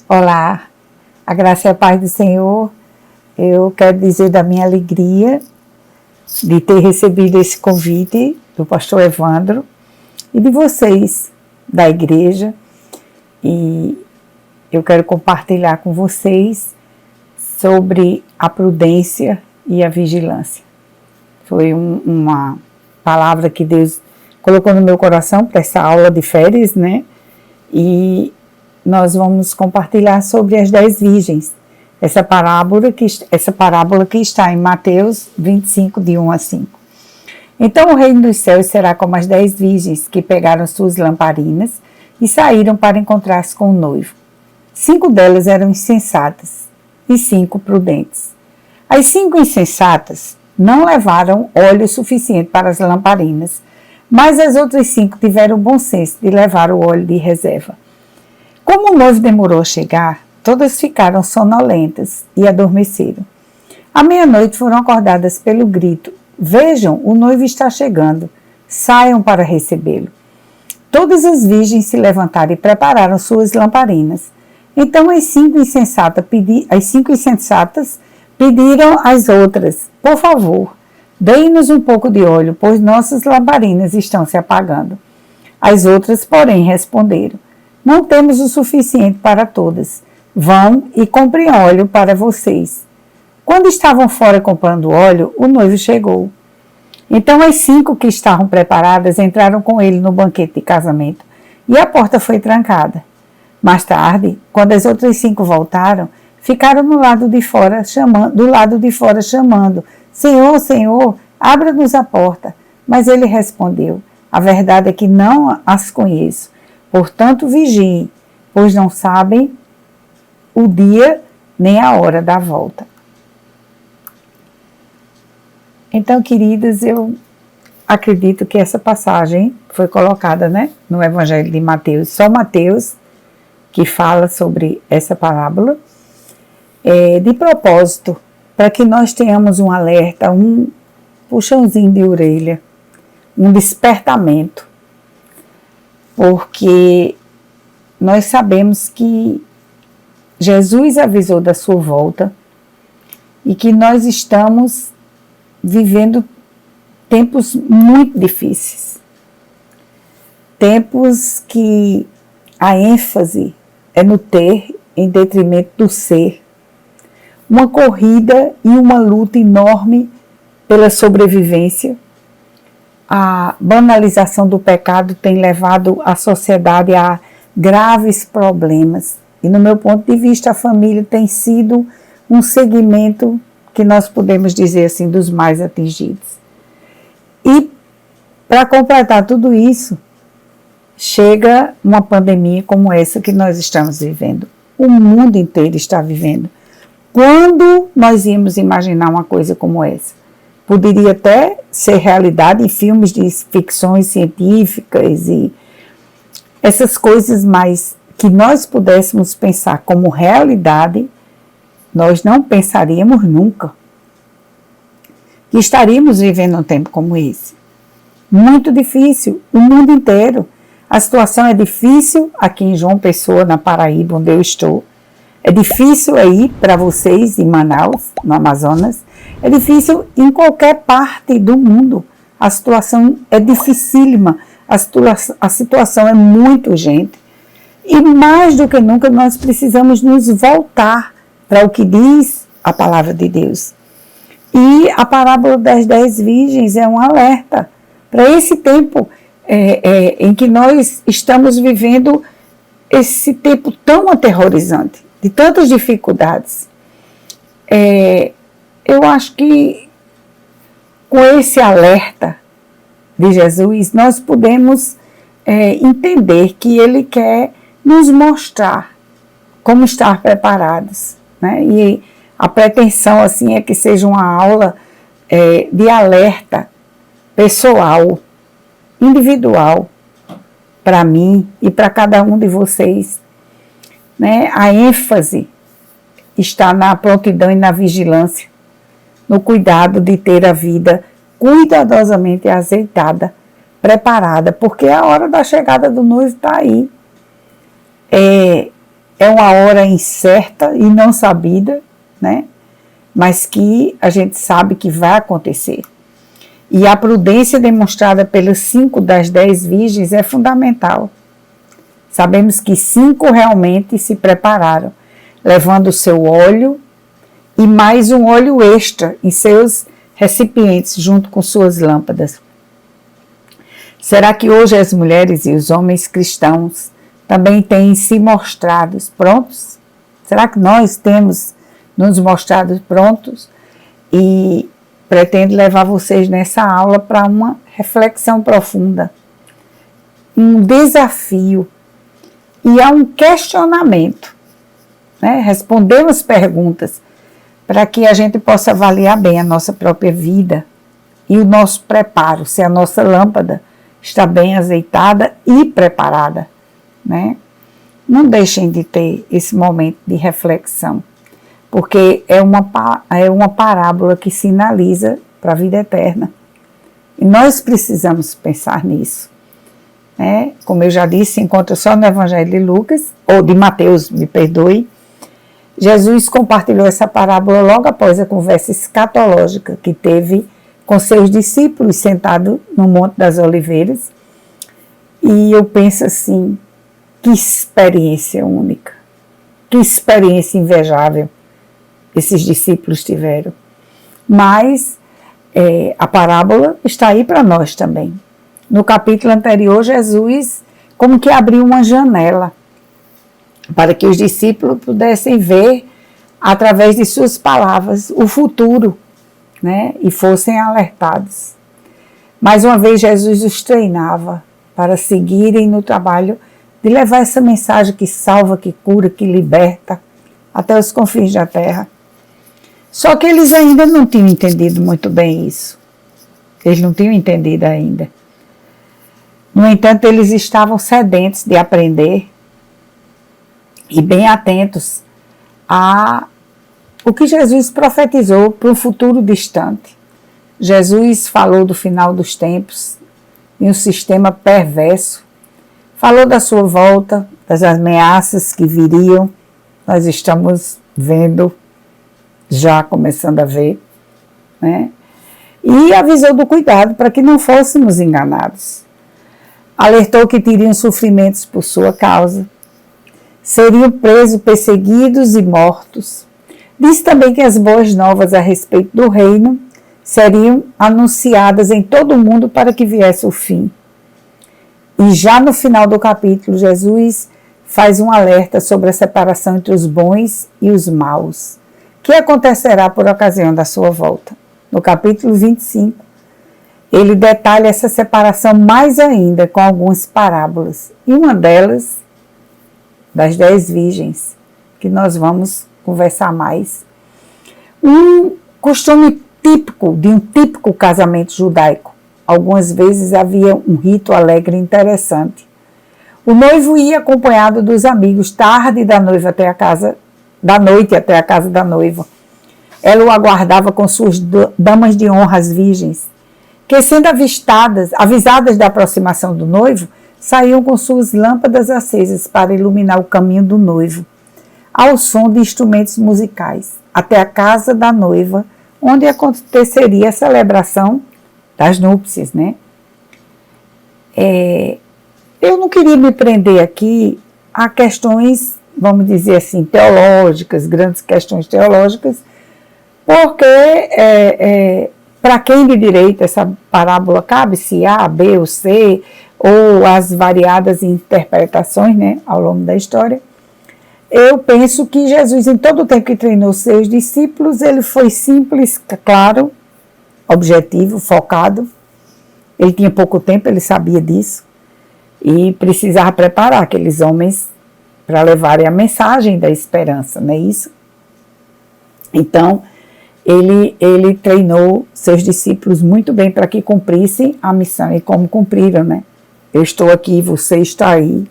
Olá, a graça e a paz do Senhor. Eu quero dizer da minha alegria de ter recebido esse convite do pastor Evandro e de vocês da igreja. E eu quero compartilhar com vocês sobre a prudência e a vigilância. Foi uma palavra que Deus colocou no meu coração para essa aula de férias, né? E nós vamos compartilhar sobre as 10 virgens. Essa parábola que está em Mateus 25, de 1 a 5. Então o reino dos céus será como as 10 virgens que pegaram suas lamparinas e saíram para encontrar-se com o noivo. 5 delas eram insensatas e 5 prudentes. As 5 insensatas não levaram óleo suficiente para as lamparinas, mas as outras 5 tiveram o bom senso de levar o óleo de reserva. Como o noivo demorou a chegar, todas ficaram sonolentas e adormeceram. À meia-noite foram acordadas pelo grito: "Vejam, o noivo está chegando, saiam para recebê-lo." Todas as virgens se levantaram e prepararam suas lamparinas. Então as 5 insensatas pediram às outras: "Por favor, deem-nos um pouco de óleo, pois nossas lamparinas estão se apagando." As outras, porém, responderam: "Não temos o suficiente para todas. Vão e comprem óleo para vocês." Quando estavam fora comprando óleo, o noivo chegou. Então as 5 que estavam preparadas entraram com ele no banquete de casamento e a porta foi trancada. Mais tarde, quando as outras 5 voltaram, ficaram do lado de fora chamando: "Senhor, Senhor, abra-nos a porta." Mas ele respondeu: "A verdade é que não as conheço. Portanto, vigiem, pois não sabem o dia nem a hora da volta." Então, queridas, eu acredito que essa passagem foi colocada, no Evangelho de Mateus. Só Mateus que fala sobre essa parábola, de propósito, para que nós tenhamos um alerta, um puxãozinho de orelha, um despertamento, porque nós sabemos que Jesus avisou da sua volta e que nós estamos vivendo tempos muito difíceis, tempos que a ênfase é no ter em detrimento do ser, uma corrida e uma luta enorme pela sobrevivência. A banalização do pecado tem levado a sociedade a graves problemas e, no meu ponto de vista, a família tem sido um segmento que nós podemos dizer assim, dos mais atingidos. E para completar tudo isso, chega uma pandemia como essa que nós estamos vivendo. O mundo inteiro está vivendo. Quando nós íamos imaginar uma coisa como essa? Poderia até ser realidade em filmes de ficções científicas e essas coisas, mas que nós pudéssemos pensar como realidade, nós não pensaríamos nunca que estaríamos vivendo um tempo como esse. Muito difícil, o mundo inteiro. A situação é difícil aqui em João Pessoa, na Paraíba, onde eu estou. É difícil aí para vocês em Manaus, no Amazonas. É difícil em qualquer parte do mundo. A situação é dificílima. A situação é muito urgente. E mais do que nunca nós precisamos nos voltar para o que diz a palavra de Deus. E a parábola das 10 virgens é um alerta para esse tempo em que nós estamos vivendo, esse tempo tão aterrorizante, de tantas dificuldades. Eu acho que com esse alerta de Jesus, nós podemos entender que Ele quer nos mostrar como estar preparados, E a pretensão assim é que seja uma aula de alerta pessoal, individual, para mim e para cada um de vocês. A ênfase está na prontidão e na vigilância, no cuidado de ter a vida cuidadosamente azeitada, preparada, porque a hora da chegada do noivo está aí. é uma hora incerta e não sabida, né? Mas que a gente sabe que vai acontecer. E a prudência demonstrada pelas 5 das 10 virgens é fundamental. Sabemos que 5 realmente se prepararam, levando o seu óleo e mais um óleo extra em seus recipientes, junto com suas lâmpadas. Será que hoje as mulheres e os homens cristãos também têm se mostrado prontos? Será que nós temos nos mostrado prontos? E pretendo levar vocês nessa aula para uma reflexão profunda, um desafio e a um questionamento, né? Respondemos perguntas para que a gente possa avaliar bem a nossa própria vida e o nosso preparo, se a nossa lâmpada está bem azeitada e preparada, né? Não deixem de ter esse momento de reflexão, porque é uma parábola que sinaliza para a vida eterna. E nós precisamos pensar nisso, né? Como eu já disse, se encontra só no Evangelho de Lucas, ou de Mateus, me perdoe. Jesus compartilhou essa parábola logo após a conversa escatológica que teve com seus discípulos sentado no Monte das Oliveiras. E eu penso assim, que experiência única, que experiência invejável esses discípulos tiveram. Mas a parábola está aí para nós também. No capítulo anterior, Jesus como que abriu uma janela para que os discípulos pudessem ver, através de suas palavras, o futuro, né? E fossem alertados. Mais uma vez, Jesus os treinava para seguirem no trabalho de levar essa mensagem que salva, que cura, que liberta até os confins da terra. Só que eles ainda não tinham entendido muito bem isso. Eles não tinham entendido ainda. No entanto, eles estavam sedentos de aprender e bem atentos a o que Jesus profetizou para um futuro distante. Jesus falou do final dos tempos e um sistema perverso. Falou da sua volta, das ameaças que viriam. Nós estamos vendo, já começando a ver, né? E avisou do cuidado para que não fôssemos enganados. Alertou que teriam sofrimentos por sua causa, seriam presos, perseguidos e mortos. Disse também que as boas novas a respeito do reino seriam anunciadas em todo o mundo para que viesse o fim. E já no final do capítulo, Jesus faz um alerta sobre a separação entre os bons e os maus, que acontecerá por ocasião da sua volta. No capítulo 25, ele detalha essa separação mais ainda com algumas parábolas. E uma delas, das 10 virgens, que nós vamos conversar mais. Um costume típico de um típico casamento judaico. Algumas vezes havia um rito alegre e interessante. O noivo ia acompanhado dos amigos tarde da noite até a casa da noiva. Ela o aguardava com suas damas de honra, as virgens, que, sendo avisadas da aproximação do noivo, saíam com suas lâmpadas acesas para iluminar o caminho do noivo, ao som de instrumentos musicais, até a casa da noiva, onde aconteceria a celebração das núpcias, né? Eu não queria me prender aqui a questões, vamos dizer assim, teológicas, grandes questões teológicas, porque para quem de direito essa parábola cabe, se A, B ou C, ou as variadas interpretações, né, ao longo da história. Eu penso que Jesus, em todo o tempo que treinou seus discípulos, ele foi simples, claro, objetivo, focado. Ele tinha pouco tempo, ele sabia disso, e precisava preparar aqueles homens para levarem a mensagem da esperança, não é isso? Então, ele treinou seus discípulos muito bem para que cumprissem a missão, e como cumpriram, né? Eu estou aqui, você está aí,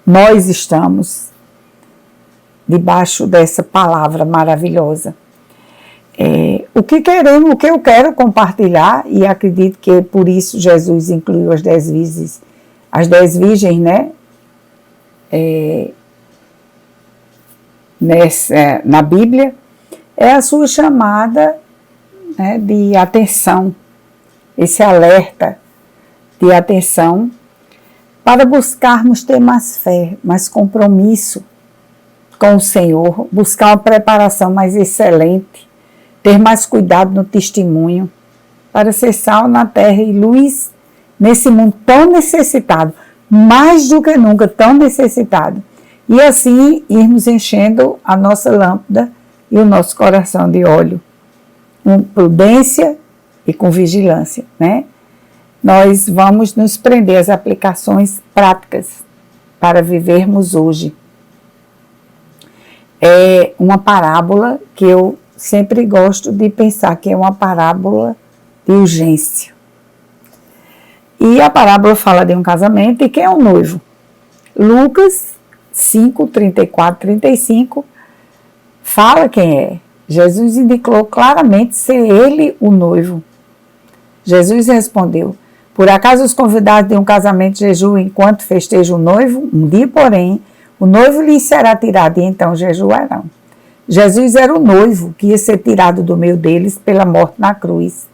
nós estamos debaixo dessa palavra maravilhosa. O que eu quero compartilhar, e acredito que por isso Jesus incluiu as 10 virgens, né? na Bíblia, é a sua chamada, né, de atenção, esse alerta de atenção, para buscarmos ter mais fé, mais compromisso com o Senhor, buscar uma preparação mais excelente, ter mais cuidado no testemunho, para ser sal na terra e luz nesse mundo tão necessitado, mais do que nunca tão necessitado. E assim irmos enchendo a nossa lâmpada e o nosso coração de óleo, com prudência e com vigilância, né? Nós vamos nos prender às aplicações práticas para vivermos hoje. É uma parábola que eu sempre gosto de pensar que é uma parábola de urgência. E a parábola fala de um casamento e quem é o noivo? Lucas 5, 34, 35 fala quem é. Jesus indicou claramente ser ele o noivo. Jesus respondeu: por acaso os convidados de um casamento jejuam enquanto festejam o noivo? Um dia, porém, o noivo lhes será tirado e então jejuarão. Jesus era o noivo que ia ser tirado do meio deles pela morte na cruz,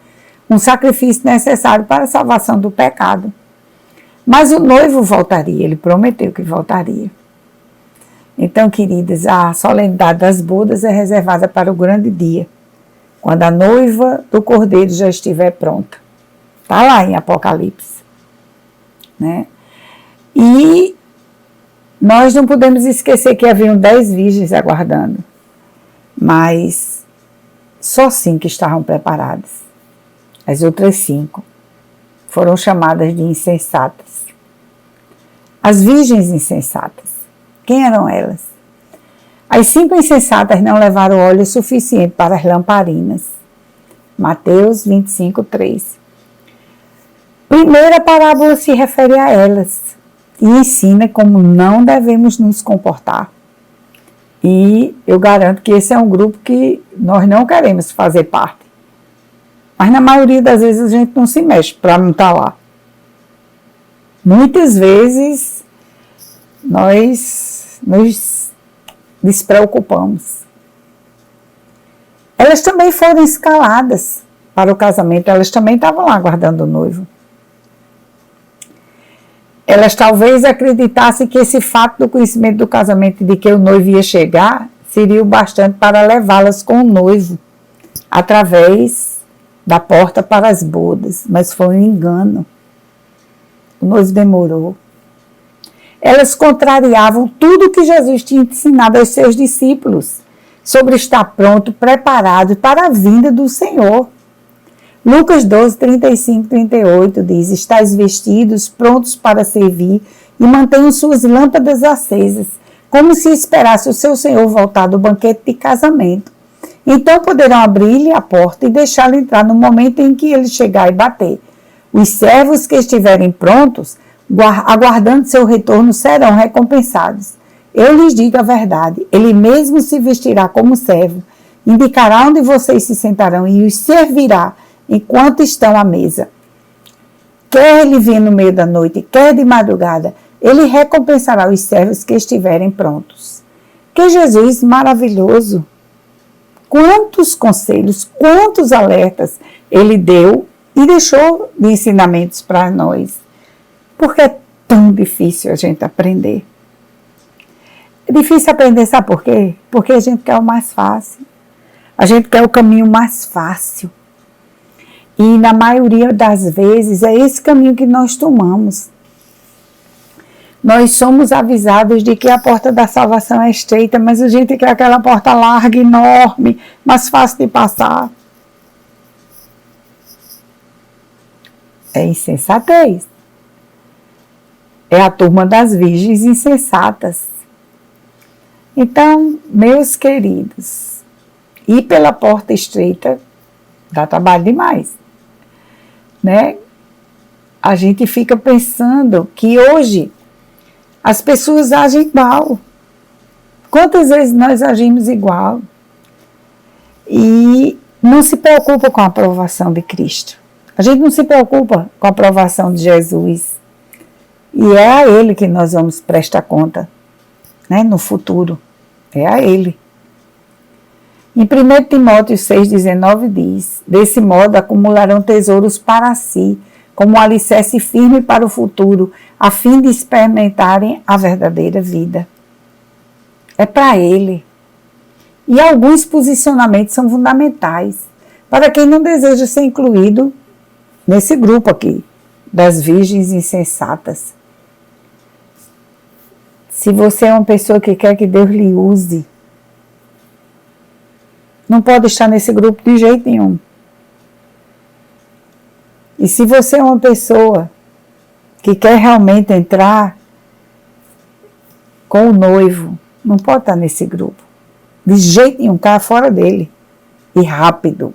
um sacrifício necessário para a salvação do pecado. Mas o noivo voltaria, ele prometeu que voltaria. Então, queridas, a solenidade das bodas é reservada para o grande dia, quando a noiva do Cordeiro já estiver pronta. Está lá em Apocalipse, né? E nós não podemos esquecer que haviam 10 virgens aguardando, mas só 5 estavam preparadas. As outras 5 foram chamadas de insensatas. As virgens insensatas, quem eram elas? As 5 insensatas não levaram óleo suficiente para as lamparinas. Mateus 25, 3. Primeira parábola se refere a elas e ensina como não devemos nos comportar. E eu garanto que esse é um grupo que nós não queremos fazer parte. Mas na maioria das vezes a gente não se mexe para não estar lá. Muitas vezes nós nos despreocupamos. Elas também foram escaladas para o casamento, elas também estavam lá aguardando o noivo. Elas talvez acreditassem que esse fato do conhecimento do casamento, de que o noivo ia chegar, seria o bastante para levá-las com o noivo, através da porta para as bodas, mas foi um engano. O noivo demorou. Elas contrariavam tudo que Jesus tinha ensinado aos seus discípulos, sobre estar pronto, preparado para a vinda do Senhor. Lucas 12, 35, 38 diz: estais vestidos, prontos para servir, e mantenham suas lâmpadas acesas, como se esperasse o seu Senhor voltar do banquete de casamento. Então poderão abrir-lhe a porta e deixá-lo entrar no momento em que ele chegar e bater. Os servos que estiverem prontos, aguardando seu retorno, serão recompensados. Eu lhes digo a verdade, ele mesmo se vestirá como servo, indicará onde vocês se sentarão e os servirá enquanto estão à mesa. Quer ele vir no meio da noite, quer de madrugada, ele recompensará os servos que estiverem prontos. Que Jesus maravilhoso! Quantos conselhos, quantos alertas ele deu e deixou de ensinamentos para nós. Porque é tão difícil a gente aprender. É difícil aprender, sabe por quê? Porque a gente quer o mais fácil. A gente quer o caminho mais fácil. E na maioria das vezes é esse caminho que nós tomamos. Nós somos avisados de que a porta da salvação é estreita, mas a gente quer aquela porta larga, enorme, mais fácil de passar. É insensatez. É a turma das virgens insensatas. Então, meus queridos, ir pela porta estreita dá trabalho demais, né? A gente fica pensando que hoje as pessoas agem igual. Quantas vezes nós agimos igual? E não se preocupa com a aprovação de Cristo. A gente não se preocupa com a aprovação de Jesus. E é a Ele que nós vamos prestar conta, né, no futuro. É a Ele. Em 1 Timóteo 6,19 diz: desse modo acumularão tesouros para si, como um alicerce firme para o futuro, a fim de experimentarem a verdadeira vida. É para Ele. E alguns posicionamentos são fundamentais para quem não deseja ser incluído nesse grupo aqui, das virgens insensatas. Se você é uma pessoa que quer que Deus lhe use, não pode estar nesse grupo de jeito nenhum. E se você é uma pessoa que quer realmente entrar com o noivo, não pode estar nesse grupo. De jeito nenhum, cai fora dele. E rápido.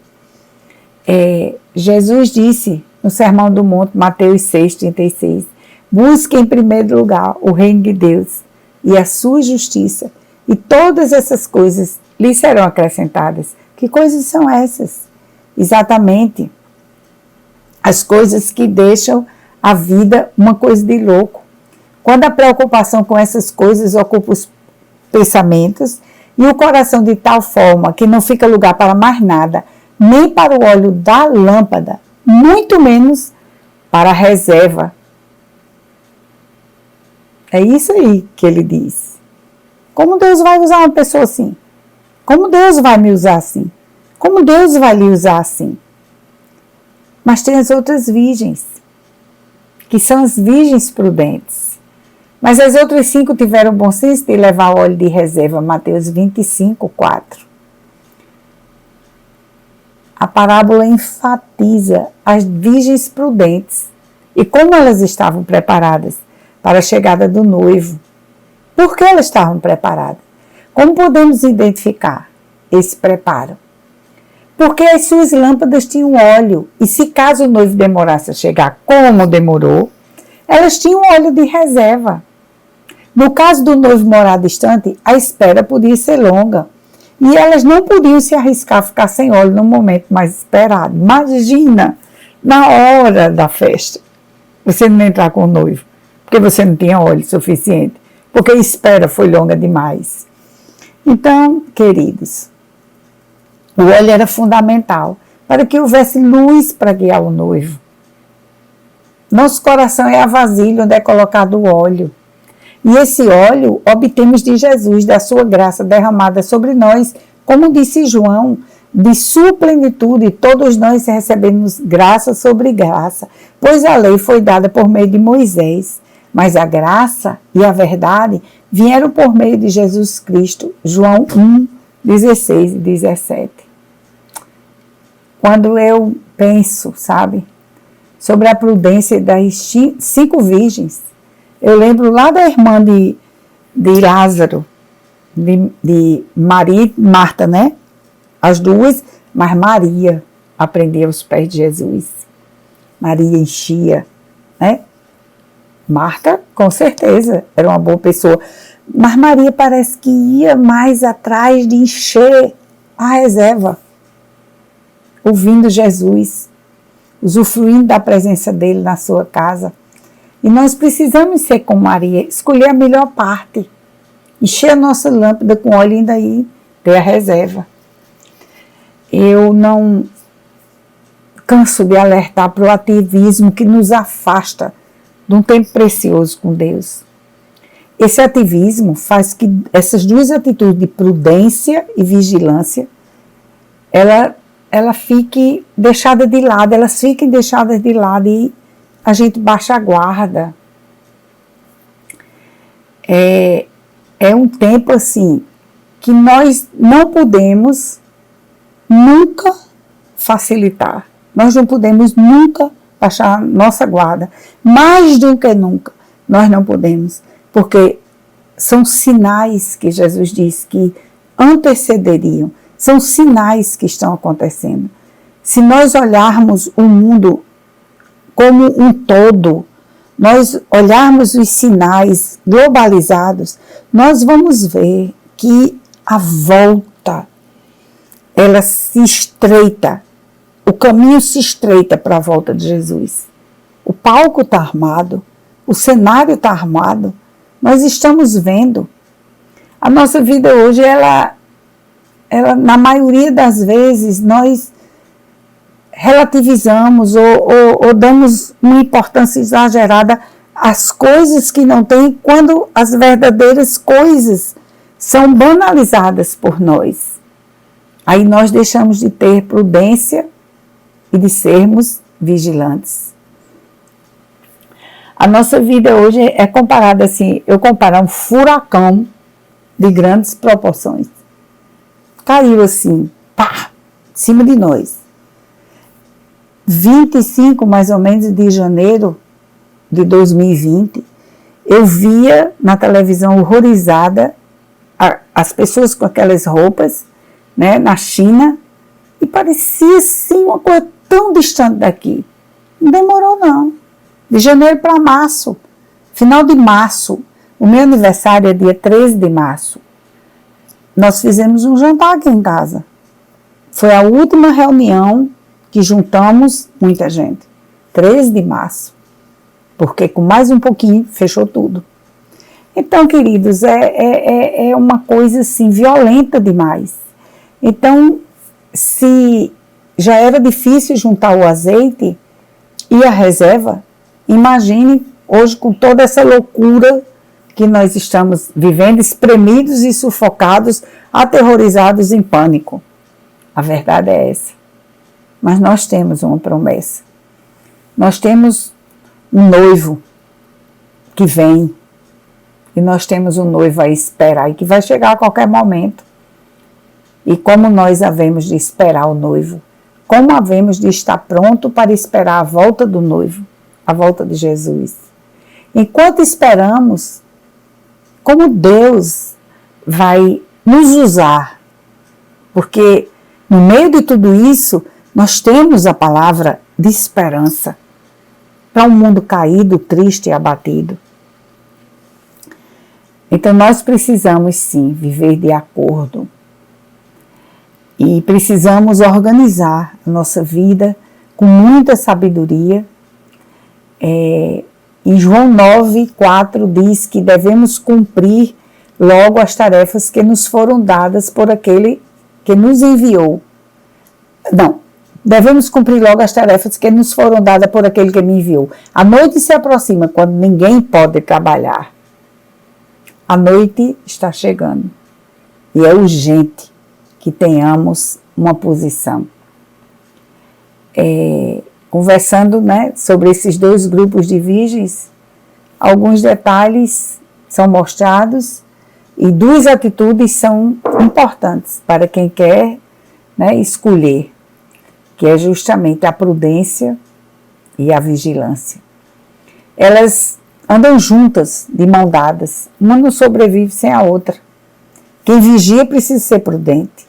Jesus disse no Sermão do Monte, Mateus 6,36, busque em primeiro lugar o reino de Deus e a sua justiça, e todas essas coisas lhe serão acrescentadas. Que coisas são essas? Exatamente as coisas que deixam a vida uma coisa de louco. Quando a preocupação com essas coisas ocupa os pensamentos e o coração de tal forma que não fica lugar para mais nada, nem para o óleo da lâmpada, muito menos para a reserva. É isso aí que ele diz. Como Deus vai usar uma pessoa assim? Como Deus vai me usar assim? Como Deus vai lhe usar assim? Mas tem as outras virgens, que são as virgens prudentes. Mas as outras 5 tiveram o bom senso de levar óleo de reserva, Mateus 25:4. A parábola enfatiza as virgens prudentes e como elas estavam preparadas para a chegada do noivo. Por que elas estavam preparadas? Como podemos identificar esse preparo? Porque as suas lâmpadas tinham óleo, e se caso o noivo demorasse a chegar, como demorou, elas tinham óleo de reserva. No caso do noivo morar distante, a espera podia ser longa, e elas não podiam se arriscar a ficar sem óleo no momento mais esperado. Imagina, na hora da festa, você não entrar com o noivo, porque você não tinha óleo suficiente, porque a espera foi longa demais. Então, queridos, o óleo era fundamental para que houvesse luz para guiar o noivo. Nosso coração é a vasilha onde é colocado o óleo. E esse óleo obtemos de Jesus, da sua graça derramada sobre nós, como disse João, de sua plenitude, todos nós recebemos graça sobre graça, pois a lei foi dada por meio de Moisés, mas a graça e a verdade vieram por meio de Jesus Cristo. João 1:16 e 17. Quando eu penso, sobre a prudência das 5 virgens, eu lembro lá da irmã de Lázaro, de Maria e Marta, né? As duas, mas Maria aprendia aos pés de Jesus. Maria enchia, né? Marta, com certeza, era uma boa pessoa. Mas Maria parece que ia mais atrás de encher a reserva, ouvindo Jesus, usufruindo da presença dele na sua casa. E nós precisamos ser como Maria, escolher a melhor parte, encher a nossa lâmpada com óleo e ainda aí ter a reserva. Eu não canso de alertar para o ativismo que nos afasta de um tempo precioso com Deus. Esse ativismo faz que essas duas atitudes de prudência e vigilância, ela fique deixada de lado, elas fiquem deixadas de lado e a gente baixa a guarda. É um tempo assim que nós não podemos nunca facilitar. Nós não podemos nunca baixar nossa guarda. Mais do que nunca, nós não podemos. Porque são sinais que Jesus disse que antecederiam. São sinais que estão acontecendo. Se nós olharmos o mundo como um todo, nós olharmos os sinais globalizados, nós vamos ver que a volta, ela se estreita, o caminho se estreita para a volta de Jesus. O palco está armado, o cenário está armado, nós estamos vendo. A nossa vida hoje, ela na maioria das vezes, nós relativizamos ou damos uma importância exagerada às coisas que não têm, quando as verdadeiras coisas são banalizadas por nós. Aí nós deixamos de ter prudência e de sermos vigilantes. A nossa vida hoje é comparada assim, eu comparo a um furacão de grandes proporções. Caiu assim, pá, em cima de nós. 25, mais ou menos, de janeiro de 2020, eu via na televisão horrorizada as pessoas com aquelas roupas, né, na China, e parecia assim uma coisa tão distante daqui. Não demorou não. De janeiro para março, final de março, o meu aniversário é dia 13 de março, nós fizemos um jantar aqui em casa. Foi a última reunião que juntamos muita gente. 13 de março. Porque com mais um pouquinho, fechou tudo. Então, queridos, é uma coisa assim, violenta demais. Então, se já era difícil juntar o azeite e a reserva, imagine hoje com toda essa loucura que nós estamos vivendo, espremidos e sufocados, aterrorizados em pânico. A verdade é essa. Mas nós temos uma promessa. Nós temos um noivo que vem. E nós temos um noivo a esperar e que vai chegar a qualquer momento. E como nós havemos de esperar o noivo? Como havemos de estar pronto para esperar a volta do noivo? A volta de Jesus? Enquanto esperamos, como Deus vai nos usar? Porque no meio de tudo isso, nós temos a palavra de esperança para um mundo caído, triste e abatido. Então nós precisamos sim viver de acordo e precisamos organizar a nossa vida com muita sabedoria. Em João 9:4 diz que devemos cumprir logo as tarefas que nos foram dadas por aquele que nos enviou. Não, devemos cumprir logo as tarefas que nos foram dadas por aquele que me enviou. A noite se aproxima quando ninguém pode trabalhar. A noite está chegando e é urgente que tenhamos uma posição. Conversando, né, sobre esses dois grupos de virgens, alguns detalhes são mostrados e duas atitudes são importantes para quem quer, né, escolher, que é justamente a prudência e a vigilância. Elas andam juntas, de mão dadas, uma não sobrevive sem a outra. Quem vigia precisa ser prudente.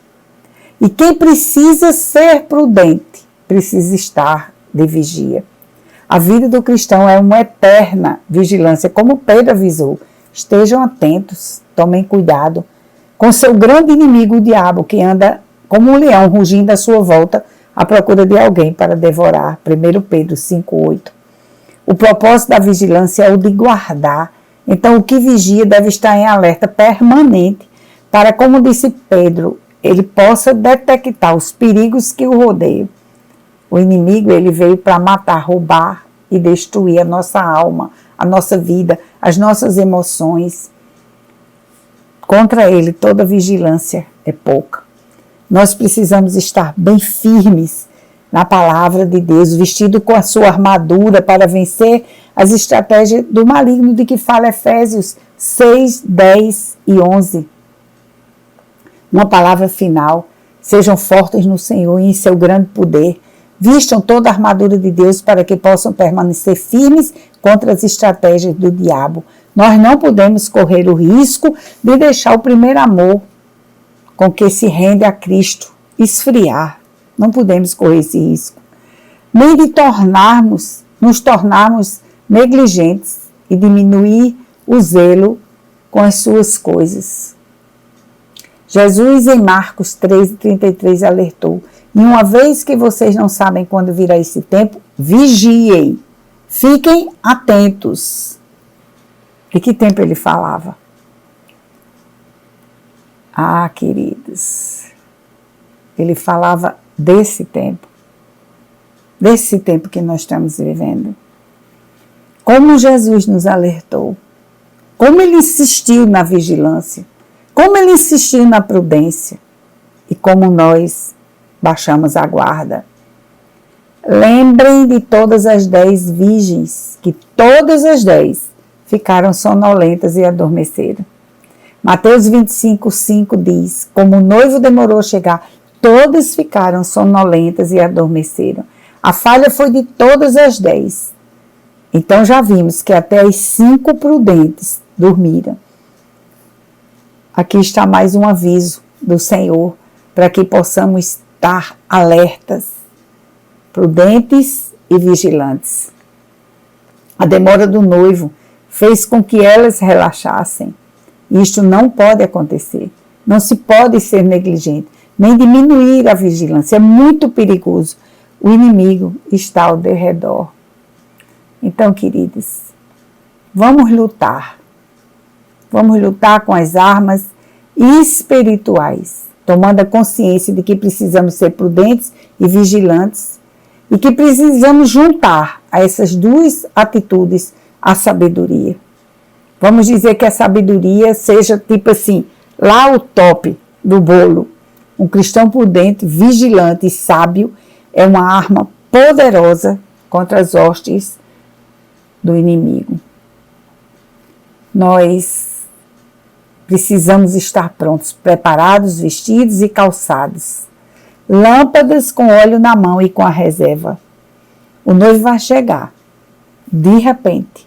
E quem precisa ser prudente precisa estar de vigia. A vida do cristão é uma eterna vigilância, como Pedro avisou. Estejam atentos, tomem cuidado com seu grande inimigo, o diabo, que anda como um leão rugindo à sua volta à procura de alguém para devorar. 1 Pedro 5:8. O propósito da vigilância é o de guardar. Então, o que vigia deve estar em alerta permanente para, como disse Pedro, ele possa detectar os perigos que o rodeiam. O inimigo, ele veio para matar, roubar e destruir a nossa alma, a nossa vida, as nossas emoções. Contra ele, toda vigilância é pouca. Nós precisamos estar bem firmes na palavra de Deus, vestido com a sua armadura para vencer as estratégias do maligno de que fala Efésios 6, 10 e 11. Uma palavra final: sejam fortes no Senhor e em seu grande poder. Vistam toda a armadura de Deus para que possam permanecer firmes contra as estratégias do diabo. Nós não podemos correr o risco de deixar o primeiro amor com que se rende a Cristo esfriar. Não podemos correr esse risco. Nem de nos tornarmos negligentes e diminuir o zelo com as suas coisas. Jesus, em Marcos 13:33, alertou: e uma vez que vocês não sabem quando virá esse tempo, vigiem, fiquem atentos. De que tempo ele falava? Ah, queridos, ele falava desse tempo que nós estamos vivendo. Como Jesus nos alertou, como ele insistiu na vigilância, como ele insistiu na prudência e como nós baixamos a guarda. Lembrem de todas as 10 virgens, que todas as 10 ficaram sonolentas e adormeceram. Mateus 25:5 diz, como o noivo demorou a chegar, todas ficaram sonolentas e adormeceram. A falha foi de todas as 10. Então já vimos que até as 5 prudentes dormiram. Aqui está mais um aviso do Senhor para que possamos estar alertas, prudentes e vigilantes. A demora do noivo fez com que elas relaxassem. Isto não pode acontecer. Não se pode ser negligente, nem diminuir a vigilância. É muito perigoso. O inimigo está ao derredor. Então, queridos, vamos lutar. Vamos lutar com as armas espirituais, tomando a consciência de que precisamos ser prudentes e vigilantes e que precisamos juntar a essas duas atitudes a sabedoria. Vamos dizer que a sabedoria seja tipo assim, lá o top do bolo. Um cristão prudente, vigilante e sábio é uma arma poderosa contra as hostes do inimigo. Nós precisamos estar prontos, preparados, vestidos e calçados. Lâmpadas com óleo na mão e com a reserva. O noivo vai chegar, de repente,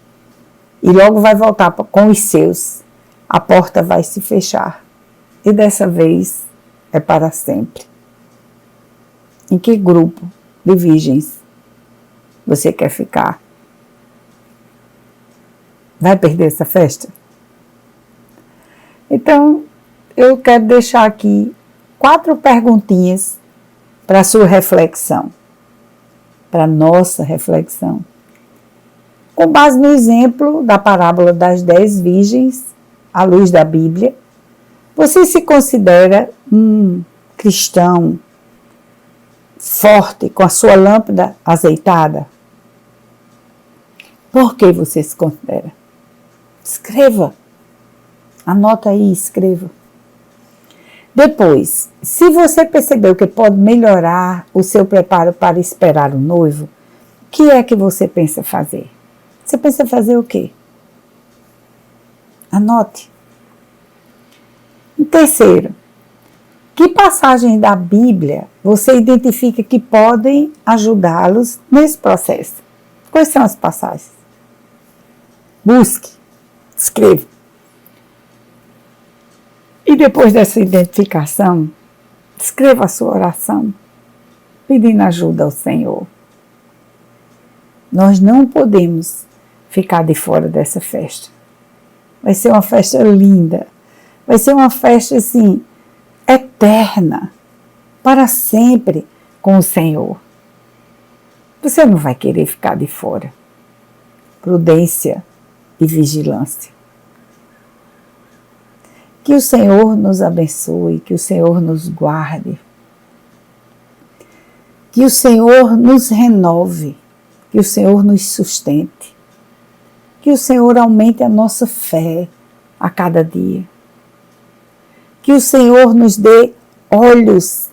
e logo vai voltar com os seus. A porta vai se fechar. E dessa vez é para sempre. Em que grupo de virgens você quer ficar? Vai perder essa festa? Então, eu quero deixar aqui 4 perguntinhas para a sua reflexão, para a nossa reflexão. Com base no exemplo da parábola das 10 virgens, à luz da Bíblia, você se considera um cristão forte, com a sua lâmpada azeitada? Por que você se considera? Escreva. Anota aí, escreva. Depois, se você percebeu que pode melhorar o seu preparo para esperar o noivo, o que é que você pensa fazer? Você pensa fazer o quê? Anote. Em terceiro, que passagens da Bíblia você identifica que podem ajudá-los nesse processo? Quais são as passagens? Busque, escreva. E depois dessa identificação, escreva a sua oração, pedindo ajuda ao Senhor. Nós não podemos ficar de fora dessa festa. Vai ser uma festa linda. Vai ser uma festa, assim, eterna, para sempre com o Senhor. Você não vai querer ficar de fora. Prudência e vigilância. Que o Senhor nos abençoe, que o Senhor nos guarde, que o Senhor nos renove, que o Senhor nos sustente, que o Senhor aumente a nossa fé a cada dia, que o Senhor nos dê olhos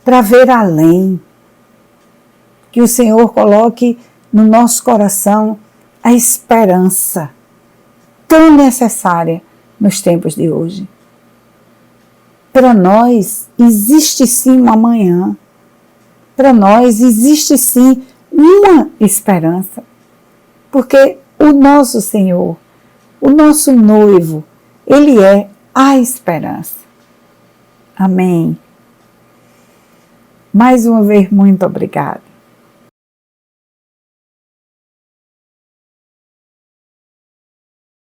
para ver além, que o Senhor coloque no nosso coração a esperança tão necessária nos tempos de hoje. Para nós existe sim um amanhã. Para nós existe sim uma esperança. Porque o nosso Senhor, o nosso noivo, Ele é a esperança. Amém. Mais uma vez, muito obrigada.